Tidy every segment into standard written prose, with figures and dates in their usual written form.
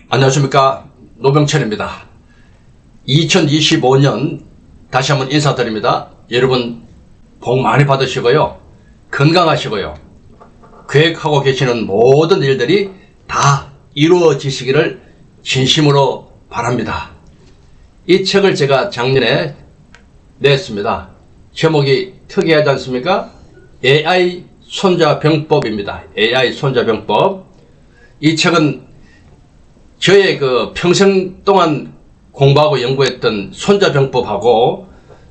안녕하십니까, 노병철입니다. 2025년 다시 한번 인사드립니다. 여러분 복 많이 받으시고요, 건강하시고요, 계획하고 계시는 모든 일들이 다 이루어지시기를 진심으로 바랍니다. 이 책을 제가 작년에 냈습니다. 제목이 특이하지 않습니까? AI 손자병법입니다. AI 손자병법. 이 책은 저의 평생 동안 공부하고 연구했던 손자병법하고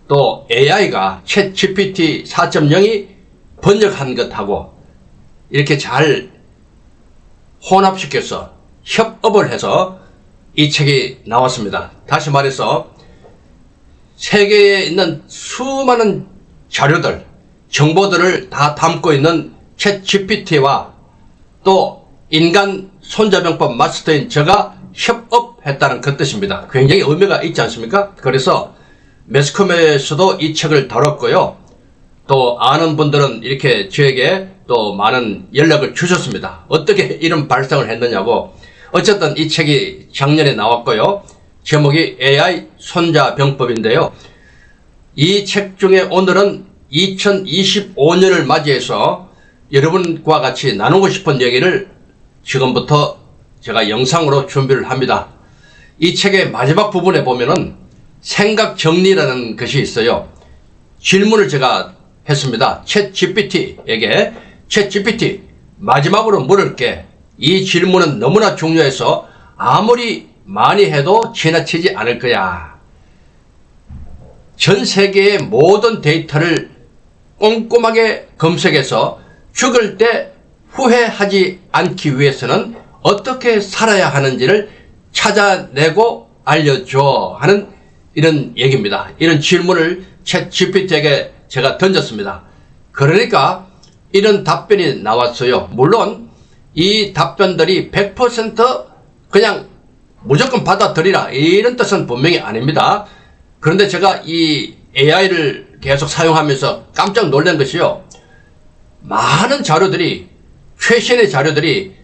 또 AI가 챗 GPT 4.0이 번역한 것하고 이렇게 잘 혼합시켜서 협업을 해서 이 책이 나왔습니다. 다시 말해서 세계에 있는 수많은 자료들, 정보들을 다 담고 있는 챗 GPT와 또 인간 손자병법 마스터인 제가 협업했다는 그 뜻입니다. 굉장히 의미가 있지 않습니까? 그래서 매스컴에서도 이 책을 다뤘고요. 또 아는 분들은 이렇게 저에게 또 많은 연락을 주셨습니다. 어떻게 이런 발상을 했느냐고. 어쨌든 이 책이 작년에 나왔고요. 제목이 AI 손자병법인데요. 이 책 중에 오늘은 2025년을 맞이해서 여러분과 같이 나누고 싶은 얘기를 지금부터 제가 영상으로 준비를 합니다. 이 책의 마지막 부분에 보면은 생각 정리라는 것이 있어요. 질문을 제가 했습니다. 챗 GPT에게 챗 GPT, 마지막으로 물을게. 이 질문은 너무나 중요해서 아무리 많이 해도 지나치지 않을 거야. 전 세계의 모든 데이터를 꼼꼼하게 검색해서 죽을 때 후회하지 않기 위해서는 어떻게 살아야 하는지를 찾아내고 알려줘 하는 이런 얘기입니다. 이런 질문을 챗 GPT에게 제가 던졌습니다. 그러니까 이런 답변이 나왔어요. 물론 이 답변들이 100% 그냥 무조건 받아들이라 이런 뜻은 분명히 아닙니다. 그런데 제가 이 AI를 계속 사용하면서 깜짝 놀란 것이요, 많은 자료들이, 최신의 자료들이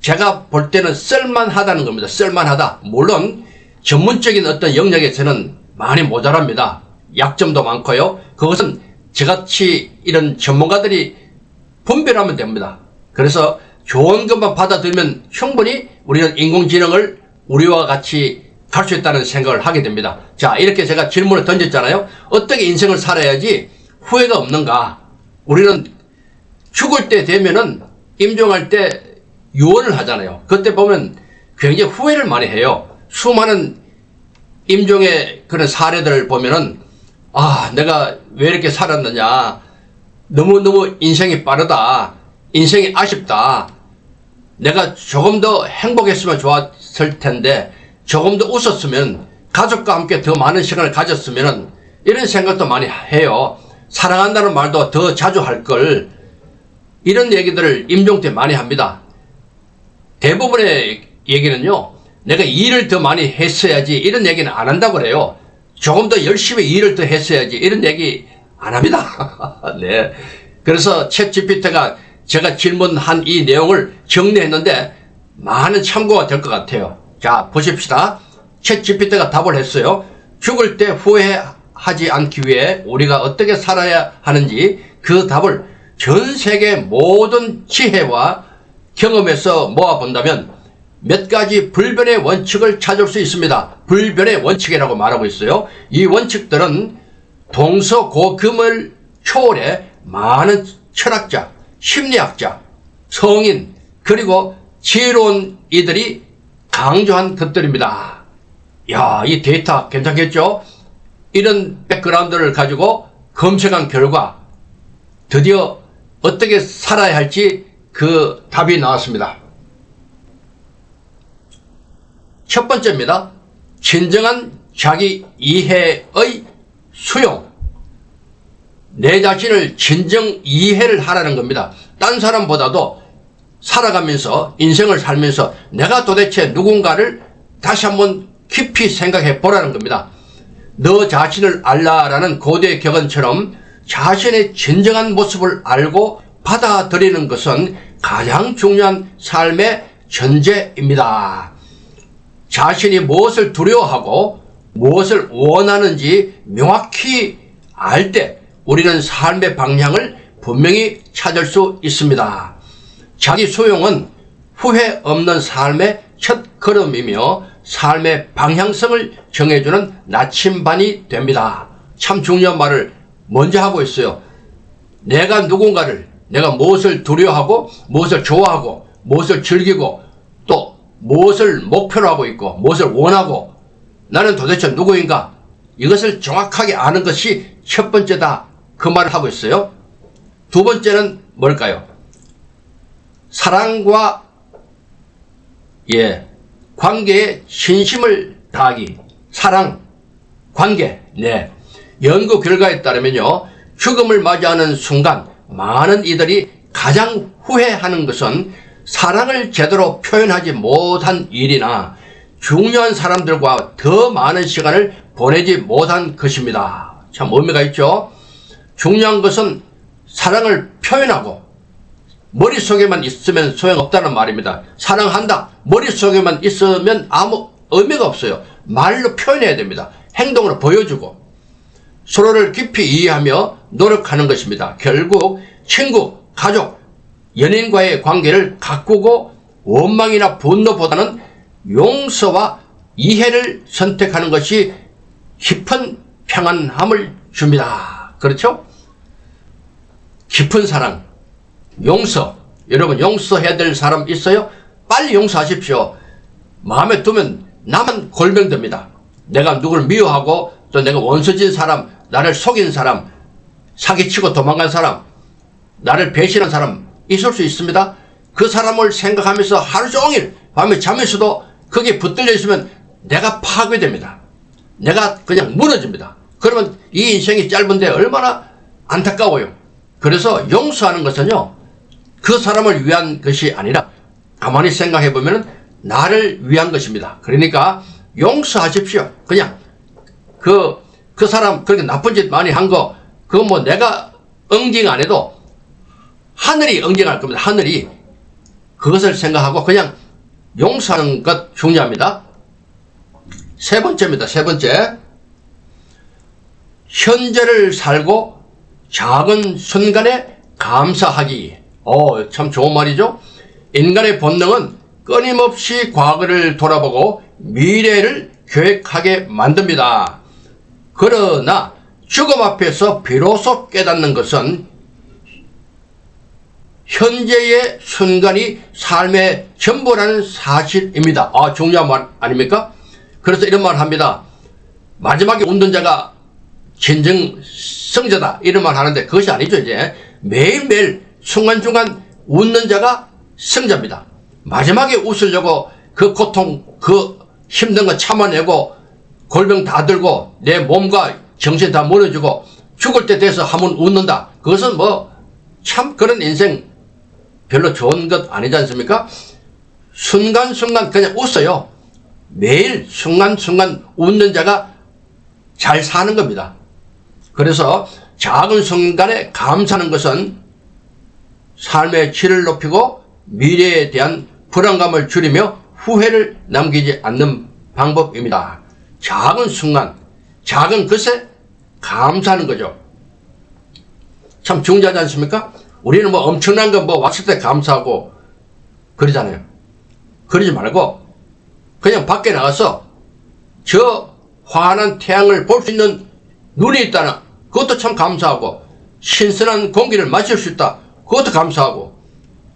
제가 볼 때는 쓸만하다는 겁니다. 쓸만하다. 물론 전문적인 어떤 영역에서는 많이 모자랍니다. 약점도 많고요. 그것은 저같이 이런 전문가들이 분별하면 됩니다. 그래서 좋은 것만 받아들이면 충분히 우리는 인공지능을 우리와 같이 갈 수 있다는 생각을 하게 됩니다. 자, 이렇게 제가 질문을 던졌잖아요. 어떻게 인생을 살아야지 후회가 없는가? 우리는 죽을 때 되면은 임종할 때 유언을 하잖아요. 그때 보면 굉장히 후회를 많이 해요. 수많은 임종의 그런 사례들을 보면은, 아, 내가 왜 이렇게 살았느냐. 너무너무 인생이 빠르다. 인생이 아쉽다. 내가 조금 더 행복했으면 좋았을 텐데, 조금 더 웃었으면, 가족과 함께 더 많은 시간을 가졌으면, 이런 생각도 많이 해요. 사랑한다는 말도 더 자주 할 걸. 이런 얘기들을 임종 때 많이 합니다. 대부분의 얘기는요, 내가 일을 더 많이 했어야지 이런 얘기는 안 한다고 그래요. 조금 더 열심히 일을 더 했어야지 이런 얘기 안 합니다. 네. 그래서 챗 GPT가 제가 질문한 이 내용을 정리했는데 많은 참고가 될 것 같아요. 자, 보십시다. 챗 GPT가 답을 했어요. 죽을 때 후회하지 않기 위해 우리가 어떻게 살아야 하는지 그 답을 전 세계 모든 지혜와 경험에서 모아본다면 몇 가지 불변의 원칙을 찾을 수 있습니다. 불변의 원칙이라고 말하고 있어요. 이 원칙들은 동서고금을 초월해 많은 철학자, 심리학자, 성인, 그리고 지혜로운 이들이 강조한 것들입니다. 야, 이 데이터 괜찮겠죠? 이런 백그라운드를 가지고 검색한 결과 드디어 어떻게 살아야 할지 그 답이 나왔습니다. 첫 번째입니다. 진정한 자기 이해의 수용. 내 자신을 진정 이해를 하라는 겁니다. 딴 사람보다도 살아가면서, 인생을 살면서 내가 도대체 누군가를 다시 한번 깊이 생각해 보라는 겁니다. 너 자신을 알라라는 고대 격언처럼 자신의 진정한 모습을 알고 받아들이는 것은 가장 중요한 삶의 전제입니다. 자신이 무엇을 두려워하고 무엇을 원하는지 명확히 알 때 우리는 삶의 방향을 분명히 찾을 수 있습니다. 자기 수용은 후회 없는 삶의 첫 걸음이며 삶의 방향성을 정해주는 나침반이 됩니다. 참 중요한 말을 먼저 하고 있어요. 내가 누군가를, 내가 무엇을 두려워하고 무엇을 좋아하고 무엇을 즐기고 또 무엇을 목표로 하고 있고 무엇을 원하고 나는 도대체 누구인가, 이것을 정확하게 아는 것이 첫 번째다, 그 말을 하고 있어요. 두 번째는 뭘까요? 사랑과 관계에 진심을 다하기. 사랑, 관계. 연구 결과에 따르면요, 죽음을 맞이하는 순간 많은 이들이 가장 후회하는 것은 사랑을 제대로 표현하지 못한 일이나 중요한 사람들과 더 많은 시간을 보내지 못한 것입니다. 참 의미가 있죠. 중요한 것은 사랑을 표현하고 머릿속에만 있으면 소용없다는 말입니다. 사랑한다, 머릿속에만 있으면 아무 의미가 없어요. 말로 표현해야 됩니다. 행동으로 보여주고 서로를 깊이 이해하며 노력하는 것입니다. 결국 친구, 가족, 연인과의 관계를 가꾸고 원망이나 분노보다는 용서와 이해를 선택하는 것이 깊은 평안함을 줍니다. 그렇죠? 깊은 사랑, 용서. 여러분 용서해야 될 사람 있어요? 빨리 용서하십시오. 마음에 두면 나만 골병됩니다. 내가 누굴 미워하고 또 내가 원수진 사람, 나를 속인 사람, 사기치고 도망간 사람, 나를 배신한 사람 있을 수 있습니다. 그 사람을 생각하면서 하루 종일 밤에 잠에서도 거기에 붙들려 있으면 내가 파괴됩니다. 내가 그냥 무너집니다. 그러면 이 인생이 짧은데 얼마나 안타까워요. 그래서 용서하는 것은요, 그 사람을 위한 것이 아니라 가만히 생각해 보면 나를 위한 것입니다. 그러니까 용서하십시오. 그냥 그 사람 그렇게 나쁜 짓 많이 한 거, 그거 뭐 내가 응징 안 해도 하늘이 응징할 겁니다. 하늘이. 그것을 생각하고 그냥 용서하는 것 중요합니다. 세 번째입니다. 세 번째. 현재를 살고 작은 순간에 감사하기. 참 좋은 말이죠. 인간의 본능은 끊임없이 과거를 돌아보고 미래를 계획하게 만듭니다. 그러나 죽음 앞에서 비로소 깨닫는 것은 현재의 순간이 삶의 전부라는 사실입니다. 중요한 말 아닙니까? 그래서 이런 말을 합니다. 마지막에 웃는 자가 진정 성자다, 이런 말 하는데 그것이 아니죠. 이제 매일매일 순간순간 웃는 자가 성자입니다. 마지막에 웃으려고 그 고통, 그 힘든 거 참아내고 골병 다 들고 내 몸과 정신 다 무너지고 죽을 때 돼서 한번 웃는다. 그것은 참 그런 인생 별로 좋은 것 아니지 않습니까? 순간순간 그냥 웃어요. 매일 순간순간 웃는 자가 잘 사는 겁니다. 그래서 작은 순간에 감사하는 것은 삶의 질을 높이고 미래에 대한 불안감을 줄이며 후회를 남기지 않는 방법입니다. 작은 순간, 작은 것에 감사하는 거죠. 참 중요하지 않습니까? 우리는 엄청난 거 왔을 때 감사하고 그러잖아요. 그러지 말고 그냥 밖에 나가서 저 환한 태양을 볼 수 있는 눈이 있다는 그것도 참 감사하고, 신선한 공기를 마실 수 있다, 그것도 감사하고,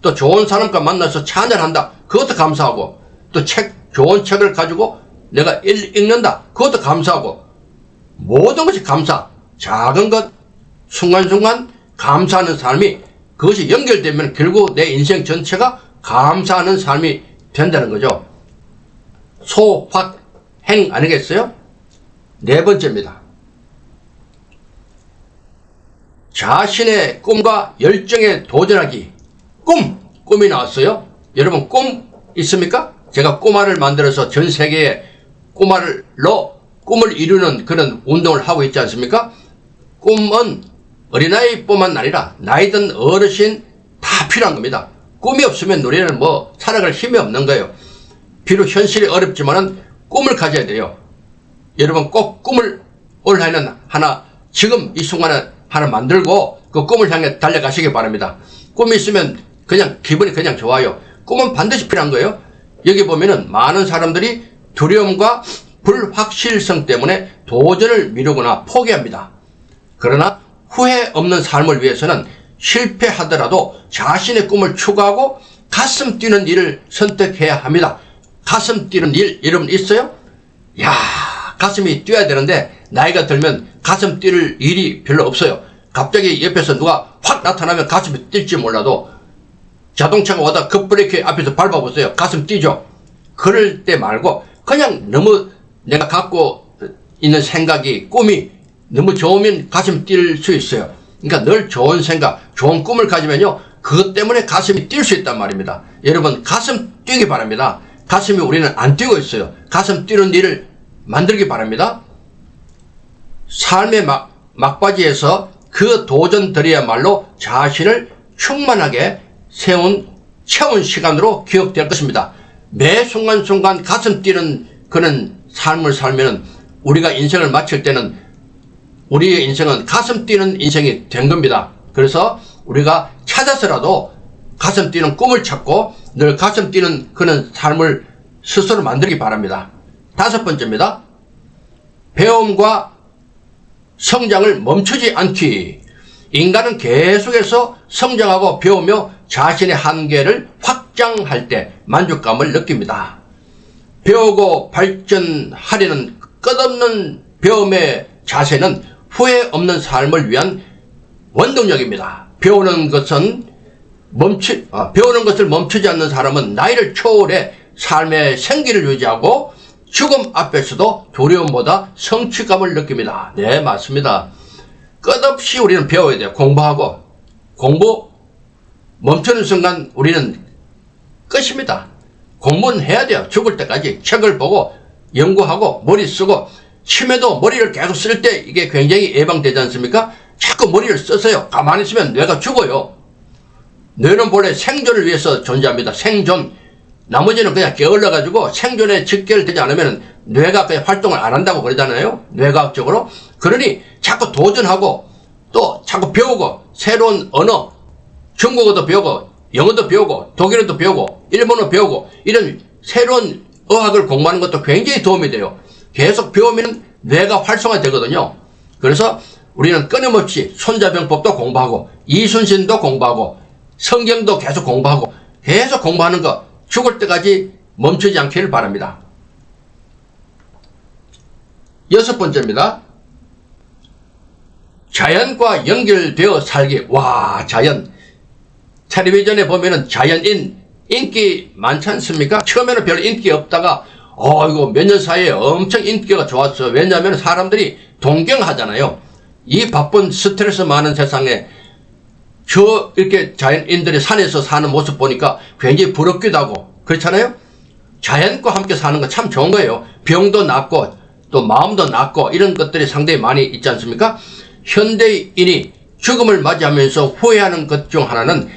또 좋은 사람과 만나서 차 한잔한다, 그것도 감사하고, 또 좋은 책을 가지고 내가 읽는다, 그것도 감사하고, 모든 것이 감사. 작은 것 순간순간 감사하는 삶이, 그것이 연결되면 결국 내 인생 전체가 감사하는 삶이 된다는 거죠. 소확행 아니겠어요? 네 번째입니다. 자신의 꿈과 열정에 도전하기. 꿈이 나왔어요. 여러분 꿈 있습니까? 제가 꼬마를 만들어서 전 세계에 꿈을 이루는 그런 운동을 하고 있지 않습니까? 꿈은 어린아이뿐만 아니라 나이든 어르신 다 필요한 겁니다. 꿈이 없으면 우리는 살아갈 힘이 없는 거예요. 비록 현실이 어렵지만은 꿈을 가져야 돼요. 여러분 꼭 꿈을 올해는 하나, 지금 이 순간에 하나 만들고 그 꿈을 향해 달려가시기 바랍니다. 꿈이 있으면 그냥 기분이 그냥 좋아요. 꿈은 반드시 필요한 거예요. 여기 보면은 많은 사람들이 두려움과 불확실성 때문에 도전을 미루거나 포기합니다. 그러나 후회 없는 삶을 위해서는 실패하더라도 자신의 꿈을 추구하고 가슴 뛰는 일을 선택해야 합니다. 가슴 뛰는 일, 여러분 있어요? 야, 가슴이 뛰어야 되는데 나이가 들면 가슴 뛸 일이 별로 없어요. 갑자기 옆에서 누가 확 나타나면 가슴이 뛸지 몰라도 자동차가 와다 급브레이크 앞에서 밟아보세요. 가슴 뛰죠. 그럴 때 말고 그냥 너무 내가 갖고 있는 생각이, 꿈이 너무 좋으면 가슴 뛸 수 있어요. 그러니까 늘 좋은 생각, 좋은 꿈을 가지면요, 그것 때문에 가슴이 뛸 수 있단 말입니다. 여러분 가슴 뛰기 바랍니다. 가슴이 우리는 안 뛰고 있어요. 가슴 뛰는 일을 만들기 바랍니다. 삶의 막바지에서 그 도전들이야말로 자신을 충만하게 채운 시간으로 기억될 것입니다. 매 순간순간 가슴 뛰는 그런 삶을 살면 우리가 인생을 마칠 때는 우리의 인생은 가슴 뛰는 인생이 된 겁니다. 그래서 우리가 찾아서라도 가슴 뛰는 꿈을 찾고 늘 가슴 뛰는 그런 삶을 스스로 만들기 바랍니다. 5번째입니다. 배움과 성장을 멈추지 않기. 인간은 계속해서 성장하고 배우며 자신의 한계를 확장할 때 만족감을 느낍니다. 배우고 발전하려는 끝없는 배움의 자세는 후회 없는 삶을 위한 원동력입니다. 배우는 것을 멈추지 않는 사람은 나이를 초월해 삶의 생기를 유지하고 죽음 앞에서도 두려움보다 성취감을 느낍니다. 네, 맞습니다. 끝없이 우리는 배워야 돼요. 공부하고. 공부 멈추는 순간 우리는 끝입니다. 공부는 해야 돼요. 죽을 때까지 책을 보고 연구하고 머리 쓰고, 치매도 머리를 계속 쓸 때 이게 굉장히 예방되지 않습니까? 자꾸 머리를 써서요. 가만히 있으면 뇌가 죽어요. 뇌는 본래 생존을 위해서 존재합니다. 생존. 나머지는 그냥 게을러가지고 생존에 직결되지 않으면 뇌가 그냥 활동을 안 한다고 그러잖아요. 뇌과학적으로. 그러니 자꾸 도전하고 또 자꾸 배우고, 새로운 언어, 중국어도 배우고, 영어도 배우고, 독일어도 배우고, 일본어 배우고, 이런 새로운 어학을 공부하는 것도 굉장히 도움이 돼요. 계속 배우면 뇌가 활성화되거든요. 그래서 우리는 끊임없이 손자병법도 공부하고, 이순신도 공부하고, 성경도 계속 공부하고, 계속 공부하는 거 죽을 때까지 멈추지 않기를 바랍니다. 6번째입니다. 자연과 연결되어 살기. 와, 자연. 텔레비전에 보면은 자연인 인기 많지 않습니까? 처음에는 별로 인기 없다가 이거 몇 년 사이에 엄청 인기가 좋았어요. 왜냐하면 사람들이 동경하잖아요. 이 바쁜 스트레스 많은 세상에 이렇게 자연인들이 산에서 사는 모습 보니까 굉장히 부럽기도 하고 그렇잖아요. 자연과 함께 사는 거 참 좋은 거예요. 병도 낫고 또 마음도 낫고 이런 것들이 상당히 많이 있지 않습니까? 현대인이 죽음을 맞이하면서 후회하는 것 중 하나는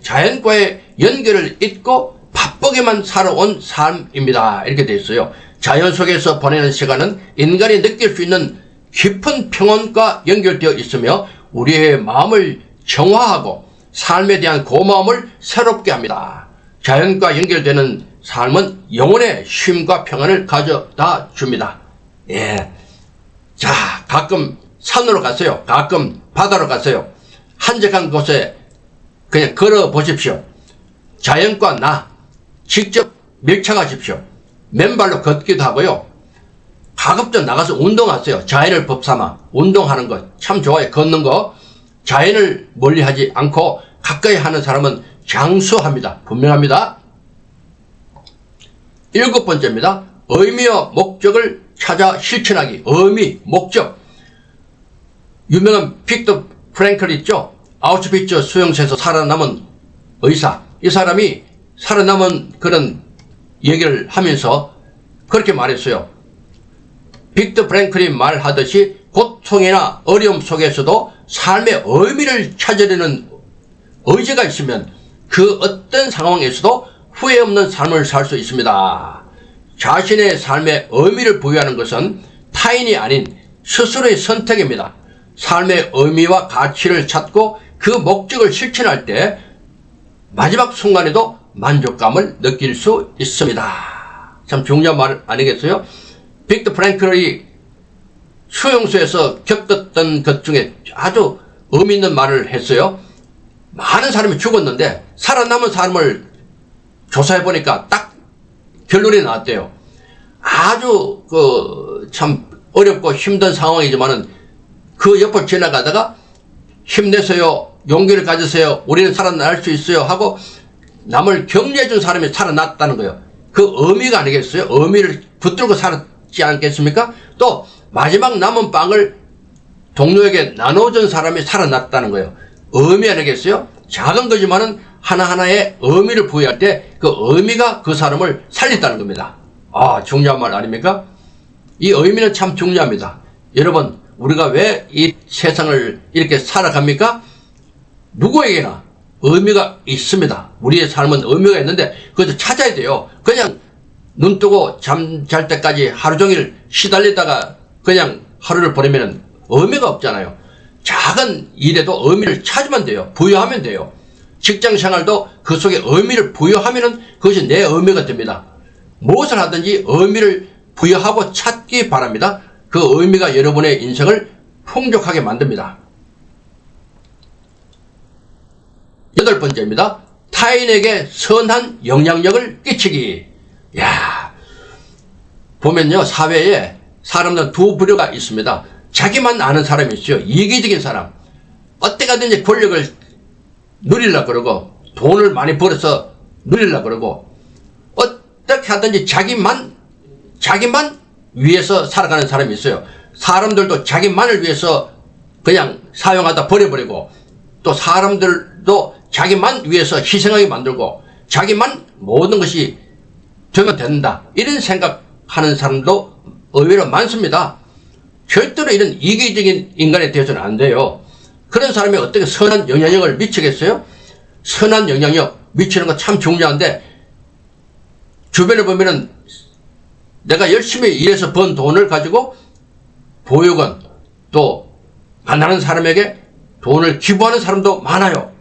자연과의 연결을 잊고 바쁘게만 살아온 삶입니다. 이렇게 되어 있어요. 자연 속에서 보내는 시간은 인간이 느낄 수 있는 깊은 평온과 연결되어 있으며 우리의 마음을 정화하고 삶에 대한 고마움을 새롭게 합니다. 자연과 연결되는 삶은 영혼의 쉼과 평안을 가져다 줍니다. 예. 자, 가끔 산으로 가세요. 가끔 바다로 가세요. 한적한 곳에 그냥 걸어 보십시오. 자연과 나 직접 밀착하십시오. 맨발로 걷기도 하고요. 가급적 나가서 운동하세요. 자연을 법삼아 운동하는 것 참 좋아요. 걷는 거. 자연을 멀리하지 않고 가까이 하는 사람은 장수합니다. 분명합니다. 7번째입니다. 의미와 목적을 찾아 실천하기. 의미, 목적. 유명한 빅터 프랭클 있죠? 아우슈비츠 수용소에서 살아남은 의사. 이 사람이 살아남은 그런 얘기를 하면서 그렇게 말했어요. 빅터 프랭클이 말하듯이 고통이나 어려움 속에서도 삶의 의미를 찾으려는 의지가 있으면 그 어떤 상황에서도 후회 없는 삶을 살 수 있습니다. 자신의 삶에 의미를 부여하는 것은 타인이 아닌 스스로의 선택입니다. 삶의 의미와 가치를 찾고 그 목적을 실천할 때 마지막 순간에도 만족감을 느낄 수 있습니다. 참 중요한 말 아니겠어요? 빅터 프랭클이 수용소에서 겪었던 것 중에 아주 의미 있는 말을 했어요. 많은 사람이 죽었는데 살아남은 사람을 조사해보니까 딱 결론이 나왔대요. 아주 참 어렵고 힘든 상황이지만은 그 옆을 지나가다가 힘내세요, 용기를 가지세요, 우리는 살아날 수 있어요 하고 남을 격려해준 사람이 살아났다는 거예요. 그 의미가 아니겠어요? 의미를 붙들고 살았지 않겠습니까? 또 마지막 남은 빵을 동료에게 나눠준 사람이 살아났다는 거예요. 의미 아니겠어요? 작은 거지만은 하나하나의 의미를 부여할 때 그 의미가 그 사람을 살렸다는 겁니다. 아, 중요한 말 아닙니까? 이 의미는 참 중요합니다. 여러분, 우리가 왜 이 세상을 이렇게 살아갑니까? 누구에게나 의미가 있습니다. 우리의 삶은 의미가 있는데 그것을 찾아야 돼요. 그냥 눈 뜨고 잠잘 때까지 하루 종일 시달리다가 그냥 하루를 보내면 의미가 없잖아요. 작은 일에도 의미를 찾으면 돼요. 부여하면 돼요. 직장 생활도 그 속에 의미를 부여하면 그것이 내 의미가 됩니다. 무엇을 하든지 의미를 부여하고 찾기 바랍니다. 그 의미가 여러분의 인생을 풍족하게 만듭니다. 8번째입니다. 타인에게 선한 영향력을 끼치기. 야, 보면요, 사회에 사람들은 두 부류가 있습니다. 자기만 아는 사람이 있어요. 이기적인 사람. 어떻게 하든지 권력을 누리려고 그러고 돈을 많이 벌어서 누리려고 그러고 어떻게 하든지 자기만 위해서 살아가는 사람이 있어요. 사람들도 자기만을 위해서 그냥 사용하다 버려버리고 또 사람들도 자기만 위해서 희생하게 만들고 자기만 모든 것이 되면 된다. 이런 생각하는 사람도 의외로 많습니다. 절대로 이런 이기적인 인간에 대해서는 안 돼요. 그런 사람이 어떻게 선한 영향력을 미치겠어요? 선한 영향력 미치는 거 참 중요한데 주변에 보면은 내가 열심히 일해서 번 돈을 가지고 보육원 또 가난한 사람에게 돈을 기부하는 사람도 많아요.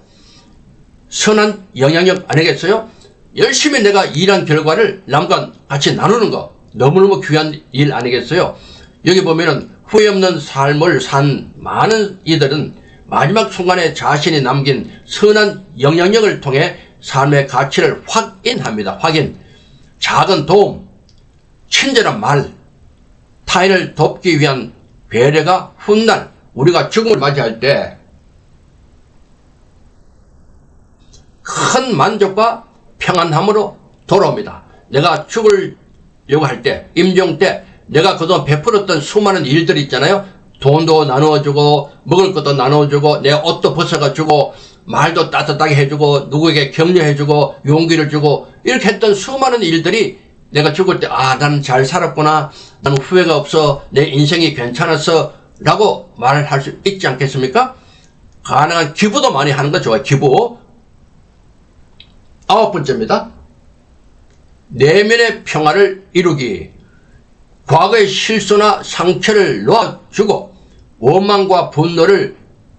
선한 영향력 아니겠어요? 열심히 내가 일한 결과를 남과 같이 나누는 거 너무너무 귀한 일 아니겠어요? 여기 보면은 후회 없는 삶을 산 많은 이들은 마지막 순간에 자신이 남긴 선한 영향력을 통해 삶의 가치를 확인합니다. 확인. 작은 도움, 친절한 말, 타인을 돕기 위한 배려가 훗날 우리가 죽음을 맞이할 때 큰 만족과 평안함으로 돌아옵니다. 내가 죽으려고 할 때, 임종 때 내가 그동안 베풀었던 수많은 일들이 있잖아요. 돈도 나누어주고 먹을 것도 나누어주고 내 옷도 벗어가주고 말도 따뜻하게 해주고 누구에게 격려해주고 용기를 주고 이렇게 했던 수많은 일들이 내가 죽을 때 나는 잘 살았구나, 나는 후회가 없어, 내 인생이 괜찮았어 라고 말을 할 수 있지 않겠습니까? 가능한 기부도 많이 하는 거 좋아요. 기부. 9번째입니다. 내면의 평화를 이루기. 과거의 실수나 상처를 놓아주고 원망과 분노를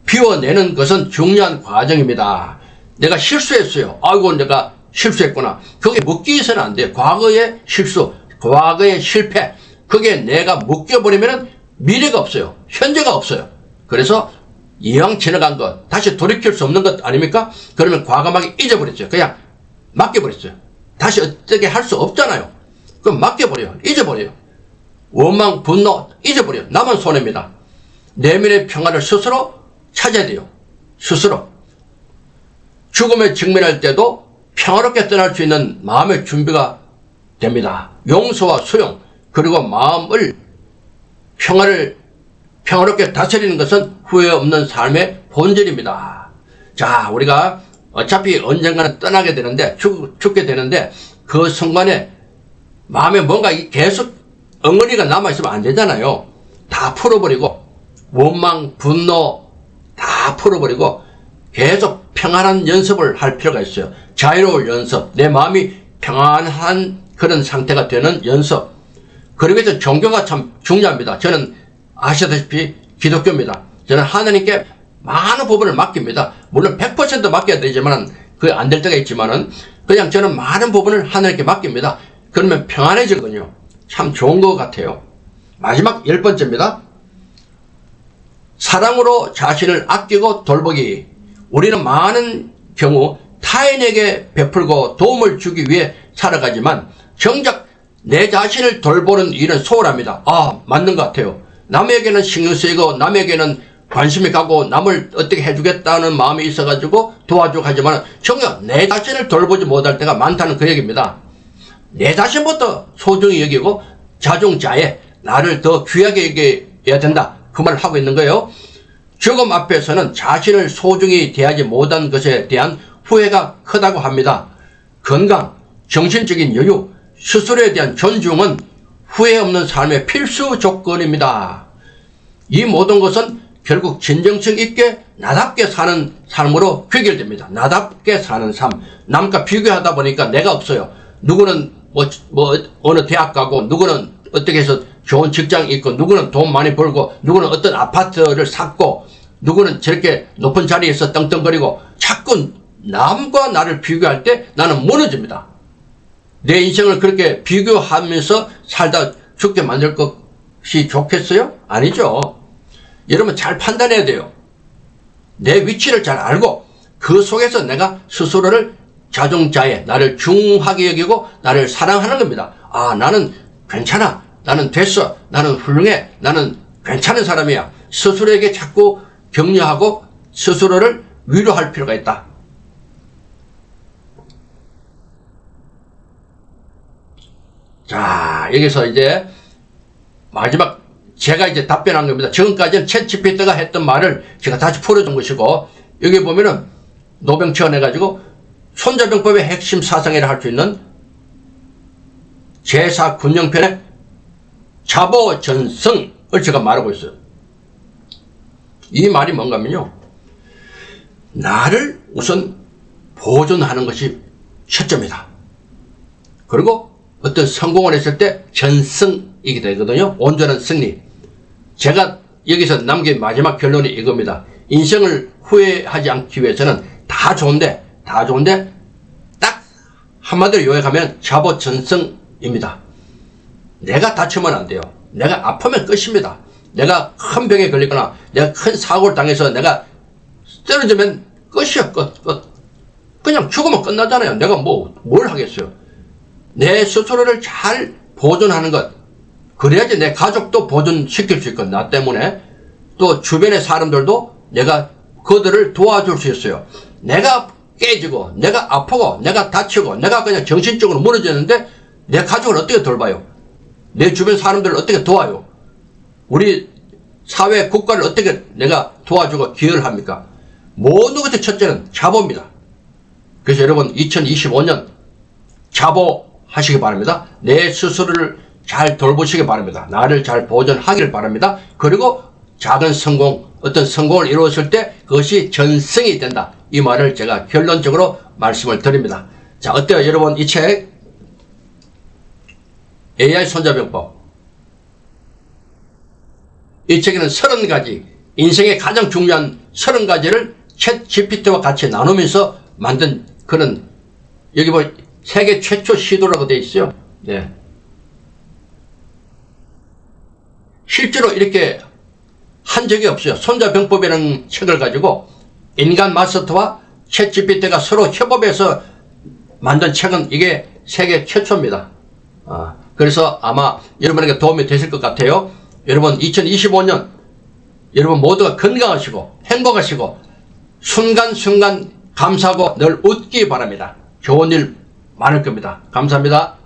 비워내는 것은 중요한 과정입니다. 내가 실수했어요. 아이고 내가 실수했구나. 그게 묶여 있어는 안 돼요. 과거의 실수, 과거의 실패, 그게 내가 묶여버리면 미래가 없어요. 현재가 없어요. 그래서 이왕 지나간 것 다시 돌이킬 수 없는 것 아닙니까? 그러면 과감하게 잊어버렸어요. 그냥 맡겨버렸어요. 다시 어떻게 할 수 없잖아요. 그럼 맡겨버려요. 잊어버려요. 원망, 분노 잊어버려요. 나만 손해입니다. 내면의 평화를 스스로 찾아야 돼요. 스스로. 죽음에 직면할 때도 평화롭게 떠날 수 있는 마음의 준비가 됩니다. 용서와 수용, 그리고 마음을 평화롭게 다스리는 것은 후회 없는 삶의 본질입니다. 자, 우리가 어차피 언젠가는 떠나게 되는데, 죽게 되는데, 그 순간에 마음에 뭔가 계속 엉거리가 남아있으면 안 되잖아요. 다 풀어버리고, 원망, 분노 다 풀어버리고, 계속 평안한 연습을 할 필요가 있어요. 자유로울 연습, 내 마음이 평안한 그런 상태가 되는 연습. 그러기 위해서 종교가 참 중요합니다. 저는 아시다시피 기독교입니다. 저는 하나님께 많은 부분을 맡깁니다. 물론 100% 맡겨야 되지만 그게 안 될 때가 있지만은 그냥 저는 많은 부분을 하나님께 맡깁니다. 그러면 평안해지거든요. 참 좋은 것 같아요. 마지막 10번째입니다. 사랑으로 자신을 아끼고 돌보기. 우리는 많은 경우 타인에게 베풀고 도움을 주기 위해 살아가지만 정작 내 자신을 돌보는 일은 소홀합니다. 아, 맞는 것 같아요. 남에게는 신경 쓰이고 남에게는 관심이 가고 남을 어떻게 해주겠다는 마음이 있어가지고 도와주고 하지만 정작 내 자신을 돌보지 못할 때가 많다는 그 얘기입니다. 내 자신부터 소중히 여기고 자중자애, 나를 더 귀하게 여겨야 된다. 그 말을 하고 있는 거예요. 죽음 앞에서는 자신을 소중히 대하지 못한 것에 대한 후회가 크다고 합니다. 건강, 정신적인 여유, 스스로에 대한 존중은 후회 없는 삶의 필수 조건입니다. 이 모든 것은 결국 진정성 있게 나답게 사는 삶으로 귀결됩니다. 나답게 사는 삶. 남과 비교하다 보니까 내가 없어요. 누구는 어느 대학 가고, 누구는 어떻게 해서 좋은 직장이 있고, 누구는 돈 많이 벌고, 누구는 어떤 아파트를 샀고, 누구는 저렇게 높은 자리에서 떵떵거리고, 자꾸 남과 나를 비교할 때 나는 무너집니다. 내 인생을 그렇게 비교하면서 살다 죽게 만들 것이 좋겠어요? 아니죠. 여러분 잘 판단해야 돼요. 내 위치를 잘 알고 그 속에서 내가 스스로를 자중자애, 나를 중하게 여기고 나를 사랑하는 겁니다. 아, 나는 괜찮아. 나는 됐어. 나는 훌륭해. 나는 괜찮은 사람이야. 스스로에게 자꾸 격려하고 스스로를 위로할 필요가 있다. 자, 여기서 이제 마지막 제가 이제 답변한 겁니다. 지금까지는 챗GPT가 했던 말을 제가 다시 풀어준 것이고, 여기 보면은 노병치원 해가지고 손자병법의 핵심 사상이라 할 수 있는 제4군령편의 자보전승을 제가 말하고 있어요. 이 말이 뭔가면요, 나를 우선 보존하는 것이 첫째입니다. 그리고 어떤 성공을 했을 때 전승이게 되거든요. 온전한 승리. 제가 여기서 남긴 마지막 결론이 이겁니다. 인생을 후회하지 않기 위해서는 다 좋은데 딱 한마디로 요약하면 자보전승입니다. 내가 다치면 안 돼요. 내가 아프면 끝입니다. 내가 큰 병에 걸리거나 내가 큰 사고를 당해서 내가 쓰러지면 끝이야. 끝. 그냥 죽으면 끝나잖아요. 내가 뭘 하겠어요. 내 스스로를 잘 보존하는 것. 그래야지 내 가족도 보존시킬 수 있거든. 나 때문에. 또 주변의 사람들도 내가 그들을 도와줄 수 있어요. 내가 깨지고 내가 아프고 내가 다치고 내가 그냥 정신적으로 무너졌는데 내 가족을 어떻게 돌봐요? 내 주변 사람들을 어떻게 도와요? 우리 사회 국가를 어떻게 내가 도와주고 기여를 합니까? 모든 것의 첫째는 자보입니다. 그래서 여러분 2025년 자보하시기 바랍니다. 내 스스로를 잘 돌보시기 바랍니다. 나를 잘 보존하기를 바랍니다. 그리고 작은 성공, 어떤 성공을 이루었을 때 그것이 전승이 된다. 이 말을 제가 결론적으로 말씀을 드립니다. 자, 어때요? 여러분 이 책 AI 손자병법, 이 책에는 30가지, 인생의 가장 중요한 30가지를 챗 GPT와 같이 나누면서 만든 그런, 여기 세계 최초 시도라고 되어 있어요. 네. 실제로 이렇게 한 적이 없어요. 손자병법이라는 책을 가지고 인간 마스터와 챗 GPT가 서로 협업해서 만든 책은 이게 세계 최초입니다. 그래서 아마 여러분에게 도움이 되실 것 같아요. 여러분 2025년 여러분 모두가 건강하시고 행복하시고 순간순간 감사하고 늘 웃기 바랍니다. 좋은 일 많을 겁니다. 감사합니다.